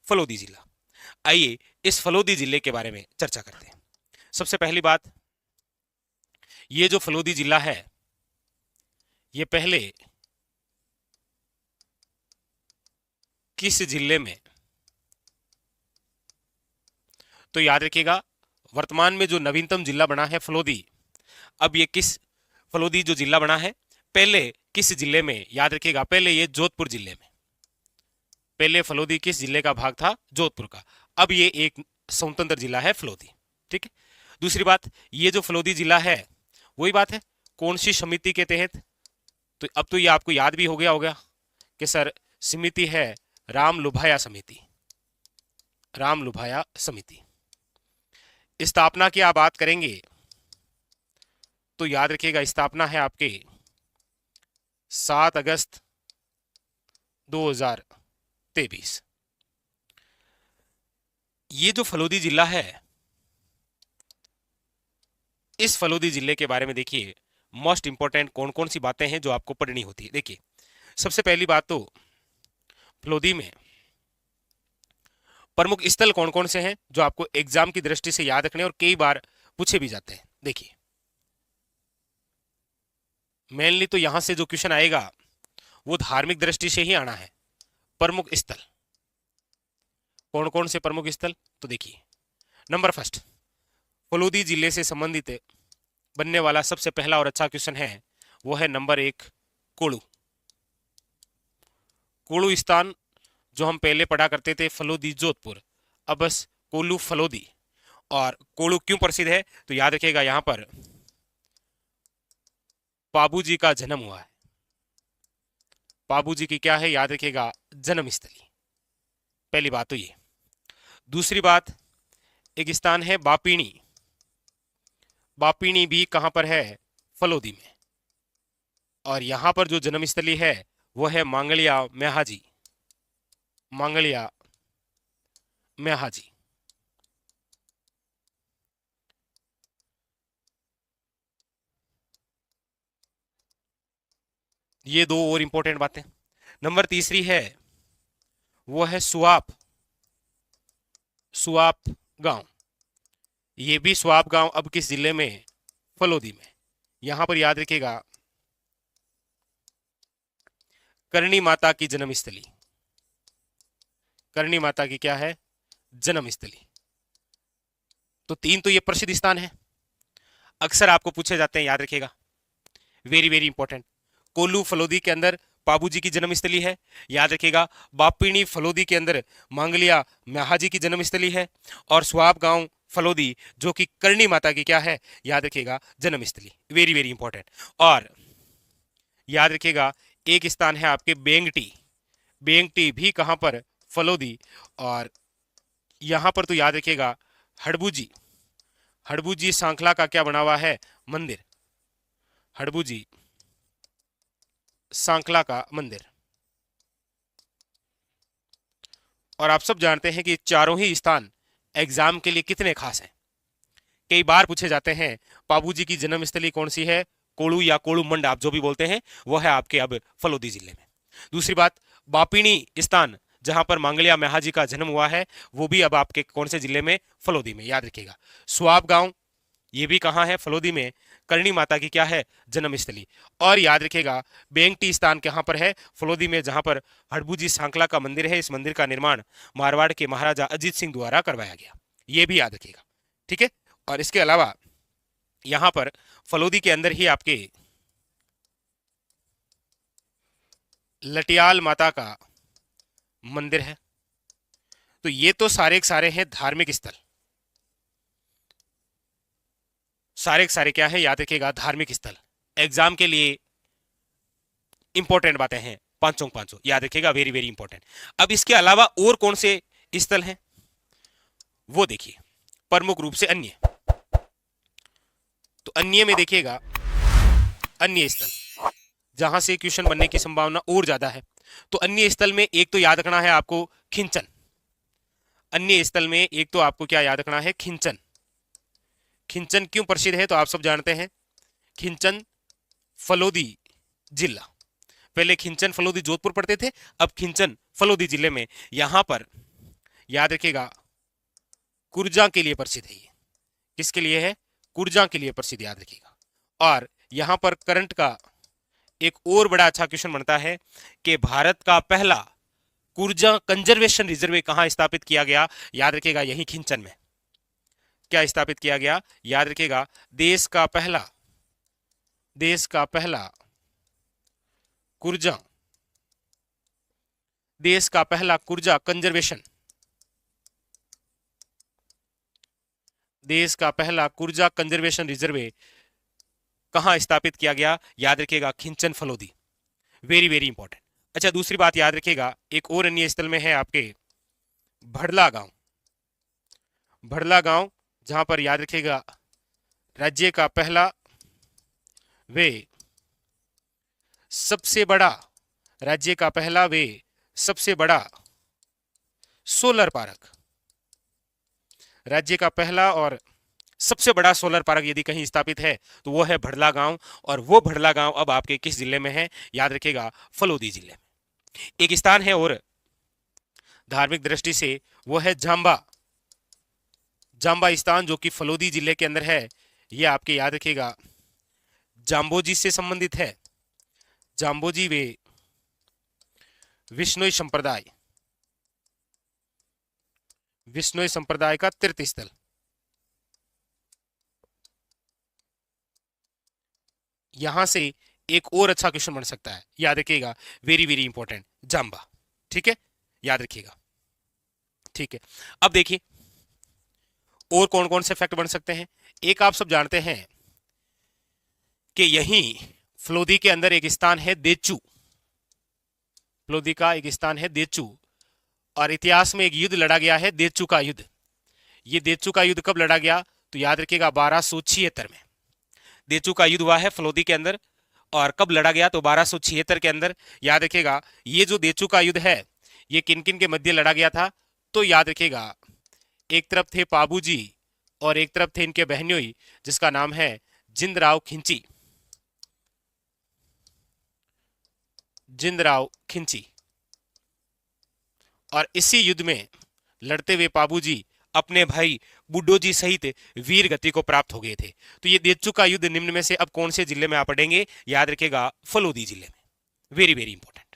फलोदी जिला। आइए इस फलोदी जिले के बारे में चर्चा करते हैं। सबसे पहली बात, ये जो फलोदी जिला है ये पहले किस जिले में, तो याद रखिएगा वर्तमान में जो नवीनतम जिला बना है फलोदी, अब ये किस फलोदी जो जिला बना है पहले किस जिले में, याद रखिएगा पहले ये जोधपुर जिले में, पहले फलोदी किस जिले का भाग था, जोधपुर का। अब ये एक स्वतंत्र जिला है फलोदी। ठीक है। दूसरी बात, ये जो फलोदी जिला है वही बात है कौन सी समिति के तहत, तो अब तो ये आपको याद भी हो गया होगा कि सर समिति है राम लुभाया समिति, राम लुभाया समिति। स्थापना की आप बात करेंगे तो याद रखिएगा स्थापना है आपके 7 अगस्त 2023। ये जो फलोदी जिला है, इस फलोदी जिले के बारे में देखिए मोस्ट इंपॉर्टेंट कौन कौन सी बातें हैं जो आपको पढ़नी होती है। देखिए सबसे पहली बात तो फलोदी में प्रमुख स्थल कौन कौन से हैं जो आपको एग्जाम की दृष्टि से याद रखने और कई बार पूछे भी जाते हैं। देखिए मेनली तो यहां से जो क्वेश्चन आएगा वो धार्मिक दृष्टि से ही आना है। प्रमुख स्थल कौन कौन से प्रमुख स्थल, तो देखिए नंबर फर्स्ट फलोदी जिले से संबंधित बनने वाला सबसे पहला और अच्छा क्वेश्चन है वो है नंबर 1 कोड़ू। कोड़ू स्थान जो हम पहले पढ़ा करते थे फलोदी जोधपुर, अब बस कोल्लू फलोदी। और कोड़ू क्यों प्रसिद्ध है, तो याद रखिएगा यहां पर बाबूजी का जन्म हुआ है। बाबूजी की क्या है, याद रखिएगा जन्मस्थली। पहली बात तो ये। दूसरी बात, एक स्थान है बापीणी। बापीणी भी कहां पर है, फलोदी में। और यहां पर जो जन्मस्थली है वो है मांगलिया म्याहाजी, मांगलिया म्याहाजी। ये दो और इंपॉर्टेंट बातें। नंबर तीसरी है वो है सुआप, सुआप गांव। ये भी सुआप गांव अब किस जिले में, फलोदी में। यहां पर याद रखिएगा करणी माता की जन्मस्थली, करणी माता की क्या है, जन्मस्थली। तो 3 तो ये प्रसिद्ध स्थान है, अक्सर आपको पूछे जाते हैं, याद रखिएगा very very important. Kollu Phalodi के अंदर बाबूजी की जन्मस्थली है, याद रखिएगा। बापीणी फलोदी के अंदर मांगलिया म्याहाजी की जन्मस्थली है। और स्वाब गांव फलोदी जो कि करणी माता की क्या है, याद रखिएगा जन्मस्थली। Very very important. और याद रखिएगा एक स्थान है आपके बेंगटी, बेंगटी भी कहां पर, फलोदी। और यहां पर तो याद रखिएगा हड़बूजी, हड़बूजी सांखला का क्या बना हुआ है, मंदिर, हड़बूजी सांखला का मंदिर। और आप सब जानते हैं कि चारों ही स्थान एग्जाम के लिए कितने खास हैं। कई बार पूछे जाते हैं बाबूजी की जन्मस्थली कौन सी है, कोड़ू या कोड़ू मंड आप जो भी बोलते हैं, वो है आपके अब फलोदी जिले में। दूसरी बात, बापीणी स्थान जहां पर मांगलिया म्याहाजी का जन्म हुआ है वो भी अब आपके कौन से जिले में, फलोदी में। याद रखिएगा सुआब गांव ये भी कहां है, फलोदी में, करणी माता की क्या है, जन्मस्थली। और याद रखिएगा बेंगटी स्थान कहां पर है, फलोदी में, जहां पर हड़बूजी सांकला का मंदिर है। इस मंदिर का निर्माण मारवाड़ के महाराजा अजीत सिंह द्वारा करवाया गया, ये भी याद रखिएगा। ठीक है। और इसके अलावा यहां पर फलोदी के अंदर ही आपके लटियाल माता का मंदिर है। तो ये तो सारे के सारे हैं धार्मिक स्थल, सारे के सारे क्या है, याद रखिएगा धार्मिक स्थल। एग्जाम के लिए इंपॉर्टेंट बातें हैं, पांचों याद रखिएगा, वेरी वेरी इंपॉर्टेंट। अब इसके अलावा और कौन से स्थल हैं वो देखिए, प्रमुख रूप से अन्य। तो अन्य में देखिएगा अन्य स्थल जहां से क्वेश्चन बनने की संभावना और ज्यादा है। तो अन्य स्थल में एक तो याद रखना है आपको खिंचन, अन्य स्थल में एक तो आपको क्या याद रखना है, खिंचन। खिंचन क्यों प्रसिद्ध है, तो आप सब जानते हैं खिंचन फलोदी जिला। पहले खिंचन फलोदी जोधपुर पढ़ते थे, अब खिंचन फलोदी जिले में। यहां पर याद रखिएगा कुर्जा के लिए प्रसिद्ध है। ये किसके लिए है? कुर्जा के लिए प्रसिद्ध, याद रखिएगा। और यहां पर करंट का एक और बड़ा अच्छा क्वेश्चन बनता है कि भारत का पहला कुर्जा कंजर्वेशन रिजर्व कहां स्थापित किया गया? याद रखिएगा यही खिंचन में। क्या स्थापित किया गया? याद रखिएगा देश का पहला कुर्जा कंजर्वेशन, देश का पहला कुर्जा कंजर्वेशन रिजर्व कहां स्थापित किया गया? याद रखिएगा Khichan Phalodi. Very very important. अच्छा, दूसरी बात याद रखिएगा, एक और अन्य स्थल में है आपके भड़ला गांव। भड़ला गांव जहां पर याद रखिएगा राज्य का पहला वे सबसे बड़ा सोलर पार्क, राज्य का पहला और सबसे बड़ा सोलर पार्क यदि कहीं स्थापित है तो वो है भड़ला गांव। और वो भड़ला गांव अब आपके किस जिले में है? याद रखिएगा फलोदी जिले में। एक स्थान है और धार्मिक दृष्टि से वो है जांबा स्थान, जो कि फलोदी जिले के अंदर है। ये आपके याद रखिएगा जाम्बोजी से संबंधित है। जाम्बोजी वे विश्नोई संप्रदाय का तीर्थ स्थल। यहां से एक और अच्छा क्वेश्चन बन सकता है, याद रखिएगा वेरी वेरी इंपॉर्टेंट, जाम्बा। ठीक है, याद रखिएगा। ठीक है, अब देखिए और कौन कौन से फैक्ट बन सकते हैं। एक आप सब जानते हैं कि यहीं फलोदी के अंदर एक स्थान है देचू। फलोदी का एक स्थान है देचू, और इतिहास में एक युद्ध लड़ा गया है देचू का युद्ध। ये देचू का युद्ध कब लड़ा गया? तो याद रखिएगा 1276 में देचू का युद्ध हुआ है फलोदी के अंदर। और कब लड़ा गया? तो 1276 के अंदर। याद रखिएगा ये जो देचू का युद्ध है ये किन किन के मध्य लड़ा गया था? तो याद रखिएगा एक तरफ थे पाबूजी और एक तरफ थे इनके बहनोई, जिसका नाम है जिंदराव खिंची। और इसी युद्ध में लड़ते हुए पाबूजी अपने भाई बुड्डो जी सहित वीर गति को प्राप्त हो गए थे। तो ये देचू का युद्ध निम्न में से अब कौन से जिले में आप पढ़ेंगे? याद रखिएगा फलोदी जिले में। Very very important.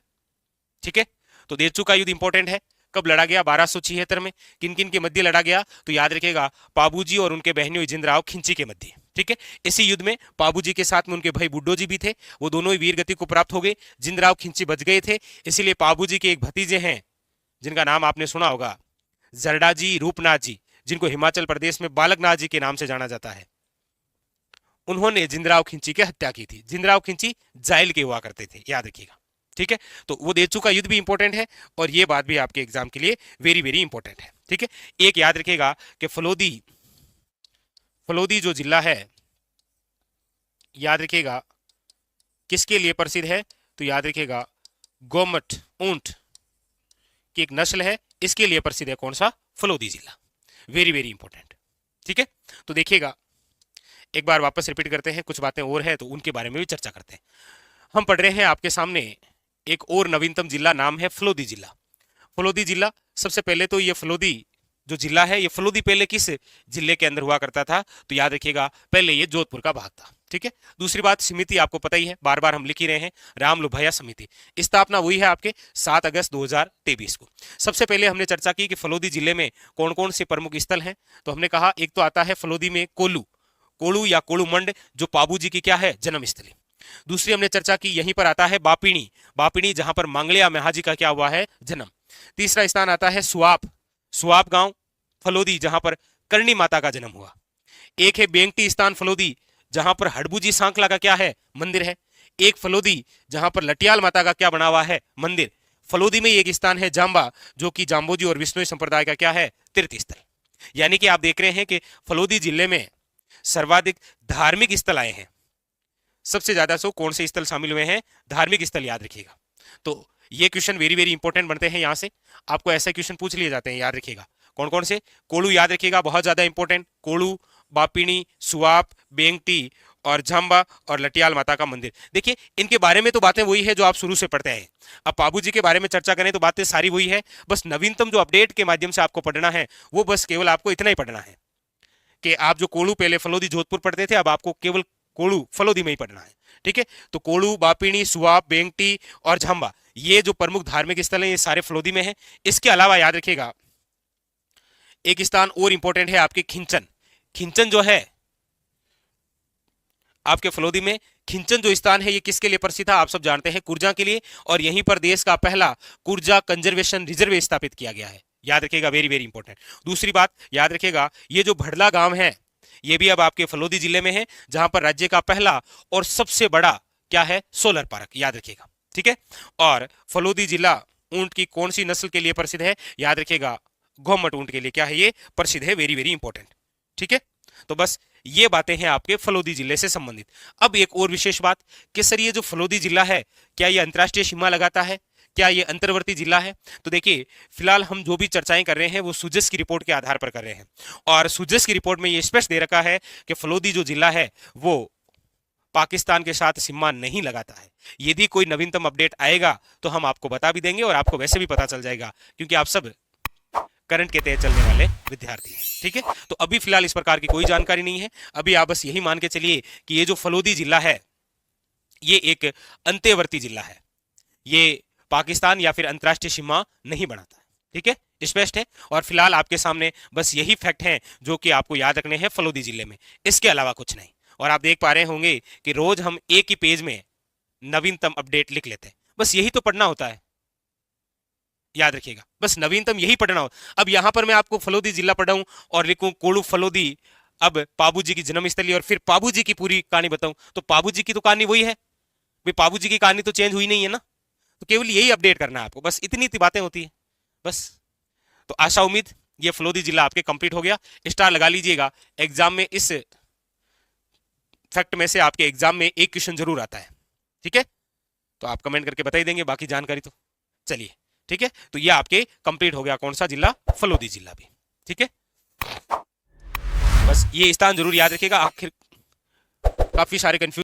ठीक है, तो देचू का युद्ध इंपॉर्टेंट है। कब लड़ा गया? 1276 में। किन किन के मध्य लड़ा गया? तो याद रखिएगा पाबूजी और उनके बहनोई जिंदराव खिंची के मध्य। ठीक है, इसी युद्ध में पाबूजी के साथ में उनके भाई बुड्डो जी भी थे, वो दोनों ही वीर गति को प्राप्त हो गए। जिंदराव खिंची बच गए थे, इसीलिए पाबूजी के एक भतीजे हैं जिनका नाम आपने सुना होगा, जरडाजी रूपनाथ जी, जिनको हिमाचल प्रदेश में बालकनाथ जी के नाम से जाना जाता है। उन्होंने जिंदराव खिंची की हत्या की थी। जिंदराव खिंची जाइल के हुआ करते थे, याद रखिएगा। ठीक है, तो वो देचू का युद्ध भी इंपॉर्टेंट है और ये बात भी आपके एग्जाम के लिए वेरी वेरी इंपॉर्टेंट है। ठीक है, एक याद रखिएगा कि फलोदी जो जिला है, याद रखिएगा किसके लिए प्रसिद्ध है? तो याद रखिएगा गोमट ऊंट की एक नस्ल है, इसके लिए प्रसिद्ध है। कौन सा? फलोदी जिला। Very very important. ठीक है, तो देखिएगा एक बार वापस रिपीट करते हैं, कुछ बातें और है तो उनके बारे में भी चर्चा करते हैं। हम पढ़ रहे हैं आपके सामने एक और नवीनतम जिला, नाम है फलोदी जिला। फलोदी जिला, सबसे पहले तो ये फलोदी जो जिला है, ये फलोदी पहले किस जिले के अंदर हुआ करता था? तो याद रखिएगा पहले ये जोधपुर का भाग था। ठीक है, दूसरी बात, समिति आपको पता ही है, बार बार हम लिख ही रहे हैं, राम लुभाया समिति। स्थापना हुई है आपके 7 अगस्त 2023 को। सबसे पहले हमने चर्चा की कि फलोदी जिले में कौन कौन से प्रमुख स्थल हैं। तो हमने कहा एक तो आता है फलोदी में कोलू या कोलूमंड, जो पाबूजी की क्या है? जन्मस्थली। दूसरी हमने चर्चा की यहीं पर आता है बापिणी, जहां पर मांगलिया महाजी का क्या हुआ है? जन्म। तीसरा स्थान आता है सुआप गांव फलोदी, जहां पर करणी माता का जन्म हुआ। एक है बेंगटी स्थान फलोदी, जहां पर हड़बूजी सांकला का क्या है? मंदिर है। एक फलोदी जहां पर लटियाल माता का क्या बना हुआ है? मंदिर। फलोदी में एक स्थान है जाम्बा, जो कि जाम्बोजी और विष्णु संप्रदाय का क्या है? तीर्थ स्थल। यानी कि आप देख रहे हैं कि फलोदी जिले में सर्वाधिक धार्मिक स्थल आए हैं। सबसे ज्यादा सो कौन से स्थल शामिल हुए हैं? धार्मिक स्थल, याद रखिएगा। तो ये क्वेश्चन वेरी वेरी इंपॉर्टेंट बनते हैं। यहां से आपको ऐसे क्वेश्चन पूछ लिए जाते हैं, याद रखिएगा। कौन कौन से? कोलू याद रखिएगा, बहुत ज्यादा इंपॉर्टेंट। कोलू, बापिणी, सुआप, बेंगटी और झांबा और लटियाल माता का मंदिर। देखिए इनके बारे में तो बातें वही है जो आप शुरू से पढ़ते हैं। अब पाबू जी के बारे में चर्चा करें तो बातें सारी वही है, बस नवीनतम जो अपडेट के माध्यम से आपको पढ़ना है वो बस केवल आपको इतना ही पढ़ना है कि आप जो कोड़ू पहले फलोदी जोधपुर पढ़ते थे, अब आपको केवल कोड़ू फलोदी में ही पढ़ना है। ठीक है, तो कोड़ू, बापिणी, सुआब, बेंगटी और झांबा ये जो प्रमुख धार्मिक स्थल हैं ये सारे फलोदी में है। इसके अलावा याद रखिएगा एक स्थान और इंपॉर्टेंट है आपके खिंचन। खिंचन जो है आपके फलोदी में, खिंचन जो स्थान है ये किसके लिए प्रसिद्ध था? आप सब जानते हैं, कुर्जा के लिए। और यहीं पर देश का पहला कुर्जा कंजर्वेशन रिजर्व स्थापित किया गया है। याद रखिएगा, वेरी वेरी इंपॉर्टेंट। दूसरी बात याद रखिएगा, ये जो भड़ला गांव है ये भी अब आपके फलोदी जिले में है, जहां पर राज्य का पहला और सबसे बड़ा क्या है? Solar park. याद रखिएगा, ठीक है। और फलोदी जिला ऊंट की कौन सी नस्ल के लिए प्रसिद्ध है? याद रखिएगा, गौमट ऊंट के लिए क्या है? ये प्रसिद्ध है, वेरी वेरी इंपॉर्टेंट। ठीक है, तो बस ये बातें हैं आपके फलोदी जिले से संबंधित। अब एक और विशेष बात कि सर ये जो फलोदी जिला है क्या ये अंतर्राष्ट्रीय सीमा लगाता है? क्या ये अंतर्वर्ती जिला है? तो देखिए फिलहाल हम जो भी चर्चाएं कर रहे हैं वो सुजस की रिपोर्ट के आधार पर कर रहे हैं, और सुजस की रिपोर्ट में ये स्पष्ट दे रखा है कि फलोदी जो जिला है वो पाकिस्तान के साथ सीमा नहीं लगाता है। यदि कोई नवीनतम अपडेट आएगा तो हम आपको बता भी देंगे, और आपको वैसे भी पता चल जाएगा क्योंकि आप सब करंट के तहत चलने वाले विद्यार्थी हैं। ठीक है, तो अभी फिलहाल इस प्रकार की कोई जानकारी नहीं है। अभी आप बस यही मान के चलिए कि ये जो फलोदी जिला है ये एक अंत्यवर्ती जिला है, ये पाकिस्तान या फिर अंतर्राष्ट्रीय सीमा नहीं बनाता है। ठीक है, स्पष्ट है। और फिलहाल आपके सामने बस यही फैक्ट हैं जो कि आपको याद रखने हैं फलोदी जिले में, इसके अलावा कुछ नहीं। और आप देख पा रहे होंगे कि रोज हम एक ही पेज में नवीनतम अपडेट लिख लेते हैं, बस यही तो पढ़ना होता है। याद रखिएगा, बस नवीनतम यही पढ़ना हो। अब यहां पर मैं आपको फलोदी जिला पढ़ाऊं और लिखूं कोड़ू फलोदी, अब पाबूजी की जन्मस्थली और फिर पाबूजी की पूरी कहानी बताऊं, तो पाबूजी की तो कहानी वही है भाई, पाबूजी की कहानी तो चेंज हुई नहीं है ना। तो केवल यही अपडेट करना है आपको, बस इतनी सी बातें होती है बस। तो आशा उम्मीद ये फलोदी जिला आपके कंप्लीट हो गया। स्टार लगा लीजिएगा, एग्जाम में इस फैक्ट में से आपके एग्जाम में एक क्वेश्चन जरूर आता है। ठीक है, तो आप कमेंट करके बता ही देंगे बाकी जानकारी तो। चलिए ठीक है, तो ये आपके कंप्लीट हो गया कौन सा जिला? फलोदी जिला भी। ठीक है, बस ये स्थान जरूर याद रखिएगा। आखिर काफी सारे कंफ्यूज